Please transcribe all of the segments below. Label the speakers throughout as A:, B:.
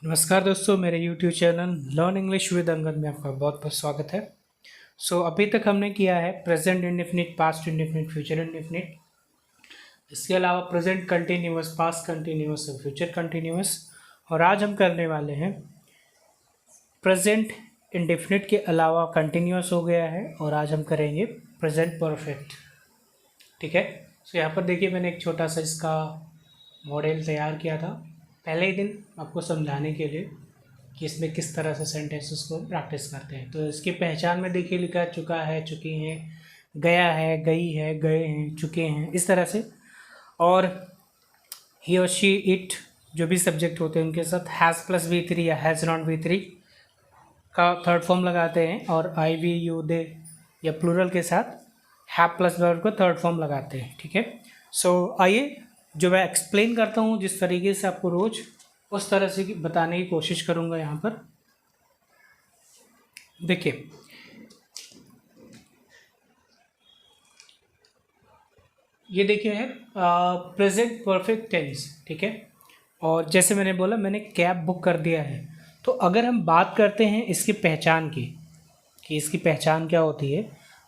A: नमस्कार दोस्तों, मेरे YouTube channel learn English with Angad में आपका बहुत बहुत स्वागत है। अभी तक हमने किया है present indefinite, past indefinite, future indefinite. इसके अलावा प्रेजेंट कंटिन्यूअस, पास्ट कंटिन्यूअस और फ्यूचर कंटिन्यूअस। और आज हम करने वाले हैं प्रेजेंट इंडेफिनिट के अलावा कंटिन्यूअस हो गया है और आज हम करेंगे प्रेजेंट परफेक्ट। ठीक है। यहाँ पर देखिए, मैंने एक छोटा सा इसका मॉडल तैयार किया था पहले ही दिन आपको समझाने के लिए कि इसमें किस तरह से सेंटेंसेस को प्रैक्टिस करते हैं। तो इसकी पहचान में देखिए लिखा है चुका है, चुकी हैं, गया है, गई है, गए हैं, चुके हैं, इस तरह से। और ही और शी, इट जो भी सब्जेक्ट होते हैं उनके साथ हैज़ प्लस V3 या हैज़ नॉट V3 का थर्ड फॉर्म लगाते हैं। और आई, वी, यू, दे या प्लूरल के साथ हैव प्लस वर्ब को थर्ड फॉर्म लगाते हैं। ठीक है। आइए जो मैं एक्सप्लेन करता हूँ जिस तरीके से आपको रोज़, उस तरह से बताने की कोशिश करूँगा। यहाँ पर देखिए, ये देखिए है प्रेजेंट परफेक्ट टेंस। ठीक है। और जैसे मैंने बोला, मैंने कैब बुक कर दिया है। तो अगर हम बात करते हैं इसकी पहचान की कि इसकी पहचान क्या होती है,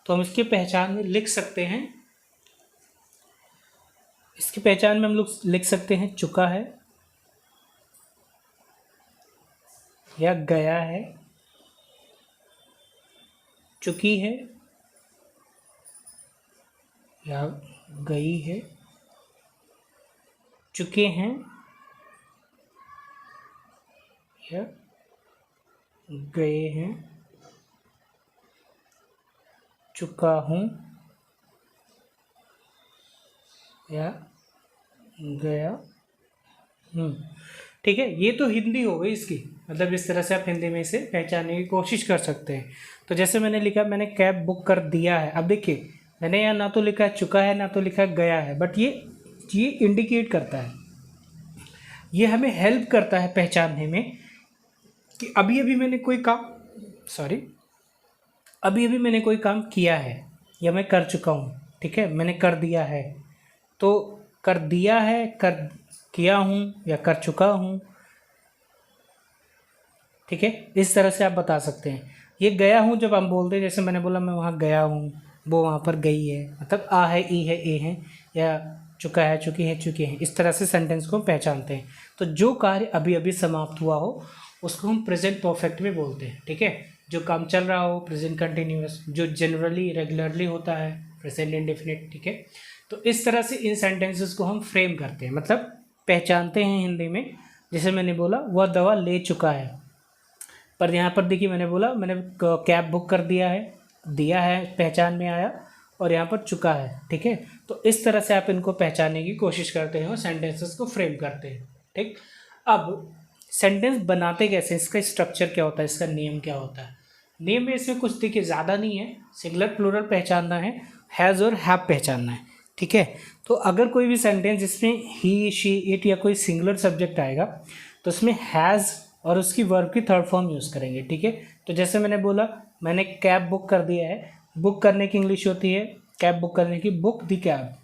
A: तो हम इसकी पहचान में लिख सकते हैं, इसकी पहचान में हम लोग लिख सकते हैं चुका है या गया है, चुकी है या गई है, चुके हैं या गए हैं, चुका हूँ या गया हूँ। ठीक है। ये तो हिंदी हो गई इसकी, मतलब इस तरह से आप हिंदी में इसे पहचानने की कोशिश कर सकते हैं। तो जैसे मैंने लिखा, मैंने कैब बुक कर दिया है। अब देखिए, मैंने यहाँ ना तो लिखा है चुका है, ना तो लिखा है गया है, बट ये इंडिकेट करता है, ये हमें हेल्प करता है पहचानने में कि अभी अभी मैंने कोई काम किया है या मैं कर चुका हूँ। ठीक है। मैंने कर दिया है, तो कर दिया है, किया हूँ या कर चुका हूँ। ठीक है। इस तरह से आप बता सकते हैं। ये गया हूँ जब हम बोलते हैं, जैसे मैंने बोला मैं वहाँ गया हूँ, वो वहाँ पर गई है, मतलब आ है, ई है, ए है, या चुका है, चुकी है, चुके हैं। इस तरह से सेंटेंस को पहचानते हैं। तो जो कार्य अभी अभी समाप्त हुआ हो उसको हम प्रेजेंट परफेक्ट में बोलते हैं। ठीक है। जो काम चल रहा हो प्रेजेंट कंटिन्यूअस, जो जनरली रेगुलरली होता है प्रेजेंट इंडेफिनिट। ठीक है। तो इस तरह से इन सेंटेंसेस को हम फ्रेम करते हैं, मतलब पहचानते हैं हिंदी में। जैसे मैंने बोला वह दवा ले चुका है, पर यहाँ पर देखिए मैंने बोला मैंने कैब बुक कर दिया है, पहचान में आया, और यहाँ पर चुका है। ठीक है। तो इस तरह से आप इनको पहचानने की कोशिश करते हैं और सेंटेंसेस को फ्रेम करते हैं। ठीक। अब सेंटेंस बनाते कैसे, इसका स्ट्रक्चर क्या होता है, इसका नियम क्या होता है। नियम में इसमें कुछ देखिए ज़्यादा नहीं है, सिंगुलर प्लूरल पहचानना है, हैज़ और हैव पहचानना है। ठीक है। तो अगर कोई भी सेंटेंस जिसमें ही, शी, इट या कोई सिंगुलर सब्जेक्ट आएगा तो उसमें हैज़ और उसकी वर्ब की थर्ड फॉर्म यूज़ करेंगे। ठीक है। तो जैसे मैंने बोला मैंने कैब बुक कर दिया है, बुक करने की इंग्लिश होती है, कैब बुक करने की, बुक द कैब।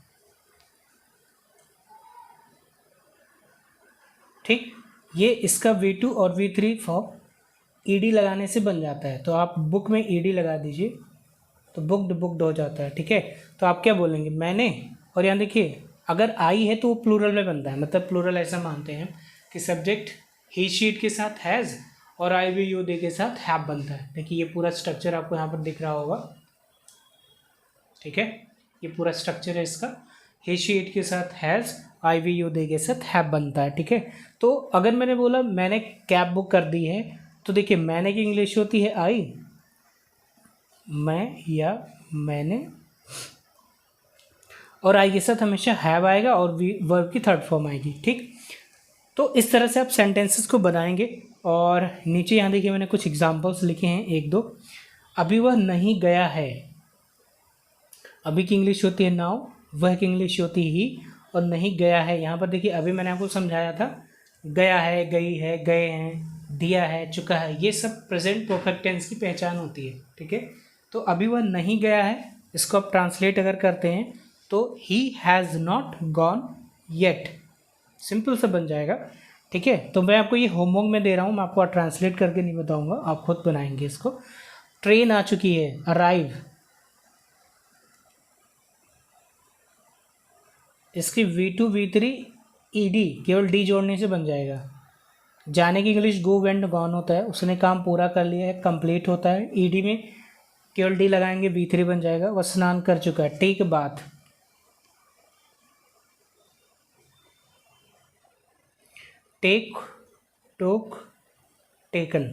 A: ठीक। ये इसका V2 और V3 फॉर्म ईडी लगाने से बन जाता है। तो आप बुक में ईडी लगा दीजिए तो बुक्ड हो जाता है। ठीक है। तो आप क्या बोलेंगे, मैंने, और यहाँ देखिए अगर आई है तो वो प्लूरल में बनता है, मतलब प्लूरल ऐसा मानते हैं कि सब्जेक्ट ही, शीट के साथ हैज़ और आई, वी, यू, दे के साथ हैव बनता है। देखिए ये पूरा स्ट्रक्चर आपको यहाँ पर दिख रहा होगा। ठीक है। ये पूरा स्ट्रक्चर है इसका, ही, शीट के साथ हैज़, आई, वी, यू, दे के साथ हैव बनता है। ठीक है। तो अगर मैंने बोला मैंने कैब बुक कर दी है, तो देखिए मैंने की इंग्लिश होती है आई, मैं या मैंने, और आई के साथ हमेशा हैव आएगा और वर्ब की थर्ड फॉर्म आएगी। ठीक। तो इस तरह से आप सेंटेंसेस को बनाएंगे। और नीचे यहाँ देखिए मैंने कुछ एग्जांपल्स लिखे हैं, एक दो। अभी वह नहीं गया है, अभी की इंग्लिश होती है नाउ, वह की इंग्लिश होती है ही, और नहीं गया है यहाँ पर देखिए अभी मैंने आपको समझाया था, गया है, गई है, गए हैं, दिया है, चुका है, ये सब प्रेजेंट परफेक्ट टेंस की पहचान होती है। ठीक है। तो अभी वह नहीं गया है, इसको आप ट्रांसलेट अगर करते हैं तो he has not gone yet, simple सा बन जाएगा, ठीक है। तो मैं आपको ये होमवर्क में दे रहा हूँ, मैं आपको ट्रांसलेट करके नहीं बताऊँगा, आप खुद बनाएंगे इसको। ट्रेन आ चुकी है, अराइव। इसकी V2 V3 ED केवल डी जोड़ने से बन जाएगा। जाने की इंग्लिश गो वेंट गॉन होता है, उसने काम पूरा कर लिया है, कंप्लीट होता है। ED में केवल डी लगाएंगे, V3 बन जाएगा। वह स्नान कर चुका है, टेक बाथ। टेक, टोक, टेकन,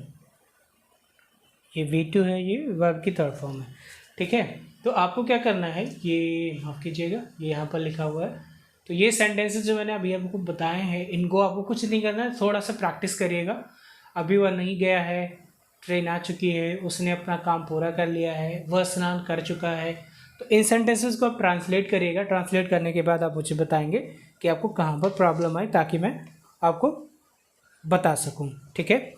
A: ये V2 है, ये वर्ब की थर्ड फॉर्म है। ठीक है, तो आपको क्या करना है, ये माफ़ कीजिएगा, ये यहाँ पर लिखा हुआ है। तो ये सेंटेंसेस जो मैंने अभी आपको बताए हैं, इनको आपको कुछ नहीं करना है, थोड़ा सा प्रैक्टिस करिएगा। अभी वह नहीं गया है, ट्रेन आ चुकी है, उसने अपना काम पूरा कर लिया है, वह स्नान कर चुका है। तो इन सेंटेंसेस को आप ट्रांसलेट करिएगा। ट्रांसलेट करने के बाद आप मुझे बताएंगे कि आपको कहाँ पर प्रॉब्लम आई, ताकि मैं आपको बता सकूँ। ठीक है,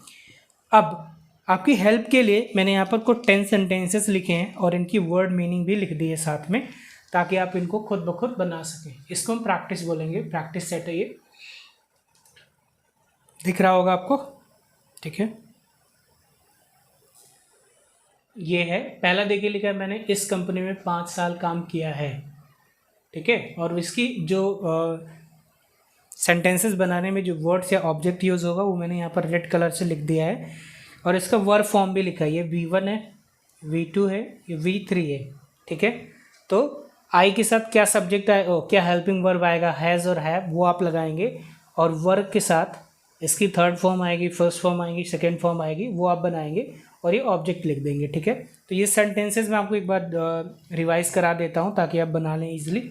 A: अब आपकी हेल्प के लिए मैंने यहाँ पर कुछ 10 सेंटेंसेस लिखे हैं और इनकी वर्ड मीनिंग भी लिख दी है साथ में, ताकि आप इनको खुद ब खुद बना सकें। इसको हम प्रैक्टिस बोलेंगे, प्रैक्टिस सेट है, ये दिख रहा होगा आपको। ठीक है, ये है पहला। देखिए लिखा है मैंने, इस कंपनी में 5 साल काम किया है। ठीक है, और इसकी जो सेंटेंसेस बनाने में जो वर्ड्स या ऑब्जेक्ट यूज़ होगा वो मैंने यहाँ पर रेड कलर से लिख दिया है, और इसका वर्ब फॉर्म भी लिखा है। ये V1 है, V2 है, ये V3 है। ठीक है, तो आई के साथ क्या सब्जेक्ट आए, क्या हेल्पिंग वर्ब आएगा, हैज़ और हैव, वो आप लगाएंगे। और वर्ब के साथ इसकी थर्ड फॉर्म आएगी, फर्स्ट फॉर्म आएगी, सेकेंड फॉर्म आएगी, वो आप बनाएंगे और ये ऑब्जेक्ट लिख देंगे। ठीक है, तो ये सेंटेंसेस मैं आपको एक बार रिवाइज करा देता हूँ ताकि आप बना लें ईजिली।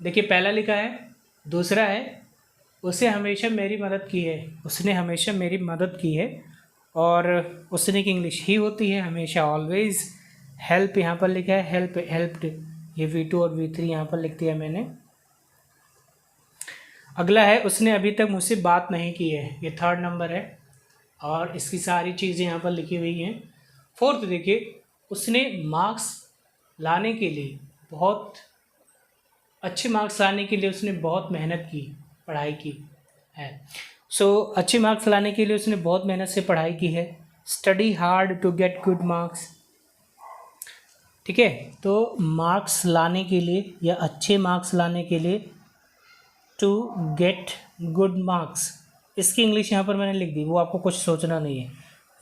A: देखिए पहला लिखा है, दूसरा है उसे हमेशा मेरी मदद की है, उसने हमेशा मेरी मदद की है। और उसने की इंग्लिश ही होती है, हमेशा ऑलवेज। हेल्प यहाँ पर लिखा है, हेल्प, हेल्प्ड, ये V2 और V3 यहाँ पर लिख दिया मैंने। अगला है, उसने अभी तक मुझसे बात नहीं की है, ये थर्ड नंबर है, और इसकी सारी चीज़ें यहाँ पर लिखी हुई हैं। फोर्थ देखिए, उसने मार्क्स लाने के लिए बहुत अच्छे मार्क्स लाने के लिए उसने बहुत मेहनत की, पढ़ाई की है। सो अच्छे मार्क्स लाने के लिए उसने बहुत मेहनत से पढ़ाई की है। Study hard to get good marks. ठीक है, तो मार्क्स लाने के लिए या अच्छे मार्क्स लाने के लिए, टू गेट गुड मार्क्स, इसकी इंग्लिश यहाँ पर मैंने लिख दी, वो आपको कुछ सोचना नहीं है,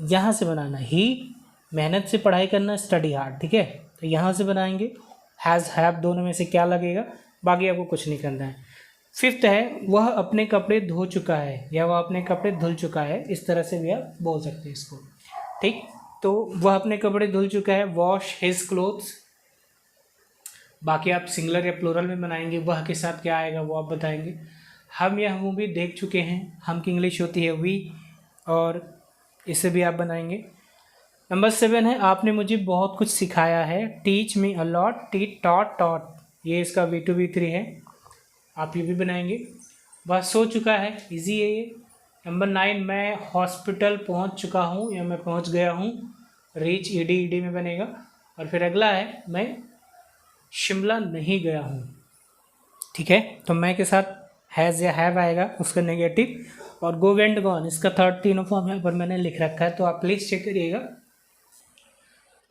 A: यहाँ से बनाना। ही मेहनत से पढ़ाई करना, स्टडी हार्ड। ठीक है, तो यहाँ से बनाएंगे। हैज़, हैव, दोनों में से क्या लगेगा, बाकी आपको कुछ नहीं करना है। फिफ्थ है, वह अपने कपड़े धो चुका है या वह अपने कपड़े धुल चुका है, इस तरह से भी आप बोल सकते हैं इसको। ठीक, तो वह अपने कपड़े धुल चुका है, वॉश हिज क्लोथ्स। बाकी आप सिंगुलर या प्लूरल में बनाएंगे, वह के साथ क्या आएगा वो आप बताएंगे। हम यह मूवी देख चुके हैं, हम की इंग्लिश होती है वी, और इसे भी आप बनाएंगे। नंबर 7 है, आपने मुझे बहुत कुछ सिखाया है, teach me a lot, teach, taught, taught, ये इसका V2 V3 है, आप ये भी बनाएंगे। वह सो चुका है, इजी है ये। नंबर 9, मैं हॉस्पिटल पहुंच चुका हूं या मैं पहुंच गया हूं, रीच, ईडी में बनेगा। और फिर अगला है, मैं शिमला नहीं गया हूं। ठीक है, तो मैं के साथ हैज़ या हैव आएगा, उसका नेगेटिव। और गो वेंट गॉन, इसका थर्ड तीनों फॉर्म यहाँ पर मैंने लिख रखा है, तो आप प्लीज़ चेक करिएगा।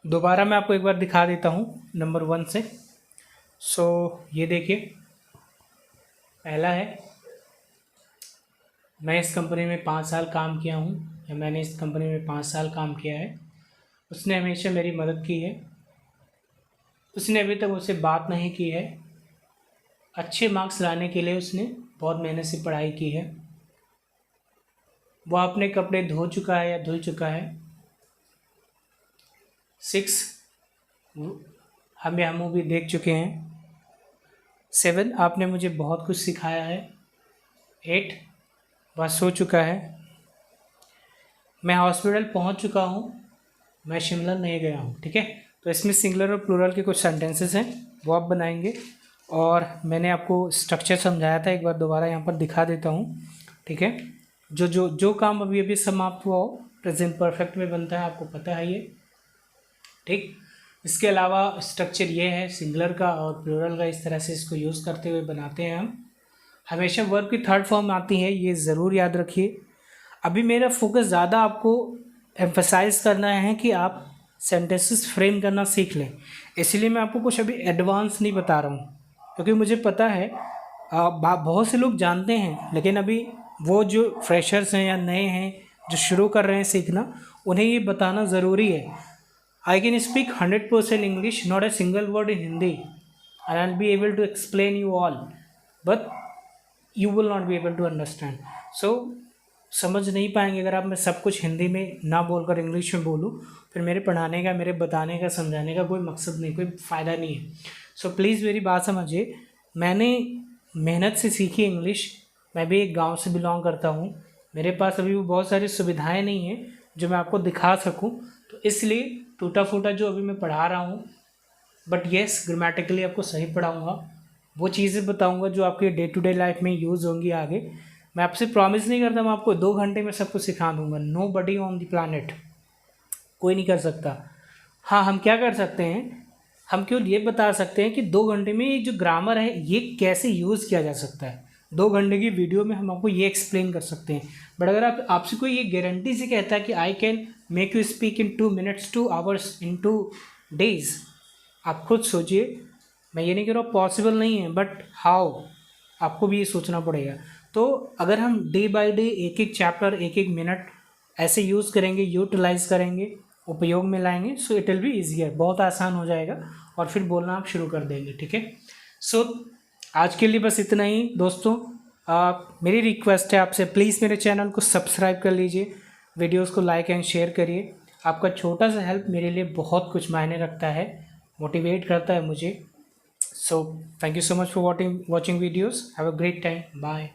A: दोबारा मैं आपको एक बार दिखा देता हूँ नंबर 1 से। सो ये देखिए, पहला है, मैं इस कंपनी में 5 साल काम किया हूँ या मैंने इस कंपनी में 5 साल काम किया है। उसने हमेशा मेरी मदद की है, उसने अभी तक मुझसे बात नहीं की है, अच्छे मार्क्स लाने के लिए उसने बहुत मेहनत से पढ़ाई की है, वह अपने कपड़े धो चुका है या धुल चुका है। 6, हम यह मूवी देख चुके हैं। 7, आपने मुझे बहुत कुछ सिखाया है। 8, वह सो चुका है। मैं हॉस्पिटल पहुंच चुका हूं, मैं शिमला नहीं गया हूं। ठीक है, तो इसमें सिंगुलर और प्लूरल के कुछ सेंटेंसेस हैं, वो आप बनाएंगे। और मैंने आपको स्ट्रक्चर समझाया था, एक बार दोबारा यहाँ पर दिखा देता हूँ। ठीक है, जो काम अभी समाप्त हुआ हो प्रेजेंट परफेक्ट में बनता है, आपको पता है ये। ठीक, इसके अलावा स्ट्रक्चर ये है सिंगुलर का और प्लूरल का, इस तरह से इसको यूज़ करते हुए बनाते हैं हम। हमेशा वर्ब की थर्ड फॉर्म आती है, ये ज़रूर याद रखिए। अभी मेरा फोकस ज़्यादा आपको एम्फसाइज करना है कि आप सेंटेंसेस फ्रेम करना सीख लें, इसलिए मैं आपको कुछ अभी एडवांस नहीं बता रहा हूँ, क्योंकि मुझे पता है बहुत से लोग जानते हैं, लेकिन अभी वो जो फ्रेशर्स हैं या नए हैं जो शुरू कर रहे हैं सीखना, उन्हें ये बताना ज़रूरी है। I can speak 100% English, not a single word in Hindi, and I will be able to explain you all, but you will not be able to understand. So समझ नहीं पाएंगे अगर आप मैं सब कुछ हिंदी में ना बोलकर इंग्लिश में बोलूँ, फिर मेरे पढ़ाने का, मेरे बताने का, समझाने का कोई मकसद नहीं, कोई फ़ायदा नहीं है। सो प्लीज़ मेरी बात समझिए, मैंने मेहनत से सीखी इंग्लिश, मैं भी एक गांव से बिलोंग करता हूँ, मेरे पास अभी भी बहुत सारी सुविधाएं नहीं हैं जो मैं आपको दिखा सकूँ, तो इसलिए टूटा फूटा जो अभी मैं पढ़ा रहा हूँ, बट येस ग्रामेटिकली आपको सही पढ़ाऊँगा, वो चीज़ें बताऊँगा जो आपके डे टू डे लाइफ में यूज़ होंगी आगे। मैं आपसे प्रॉमिस नहीं करता मैं आपको 2 घंटे में सब कुछ सिखा दूँगा, nobody on the planet, कोई नहीं कर सकता। हाँ, हम क्या कर सकते हैं, हम केवल ये बता सकते हैं कि 2 घंटे में ये जो ग्रामर है ये कैसे यूज़ किया जा सकता है। 2 घंटे की वीडियो में हम आपको ये एक्सप्लेन कर सकते हैं, बट अगर आपसे कोई ये गारंटी से कहता है कि I can make you speak in 2 minutes 2 hours in 2 days, आप खुद सोचिए। मैं ये नहीं कह रहा हूँ पॉसिबल नहीं है, बट हाउ, आपको भी ये सोचना पड़ेगा। तो अगर हम डे बाय डे एक एक चैप्टर, एक एक मिनट ऐसे यूज़ करेंगे, यूटिलाइज़ करेंगे, उपयोग में लाएंगे, so it will be easier, बहुत आसान हो जाएगा और फिर बोलना आप शुरू कर देंगे। ठीक है, सो आज के लिए बस इतना ही दोस्तों। मेरी रिक्वेस्ट है आपसे, प्लीज़ मेरे चैनल को सब्सक्राइब कर लीजिए, वीडियोस को लाइक एंड शेयर करिए। आपका छोटा सा हेल्प मेरे लिए बहुत कुछ मायने रखता है, मोटिवेट करता है मुझे। So thank you so much for watching videos, have a great time, bye.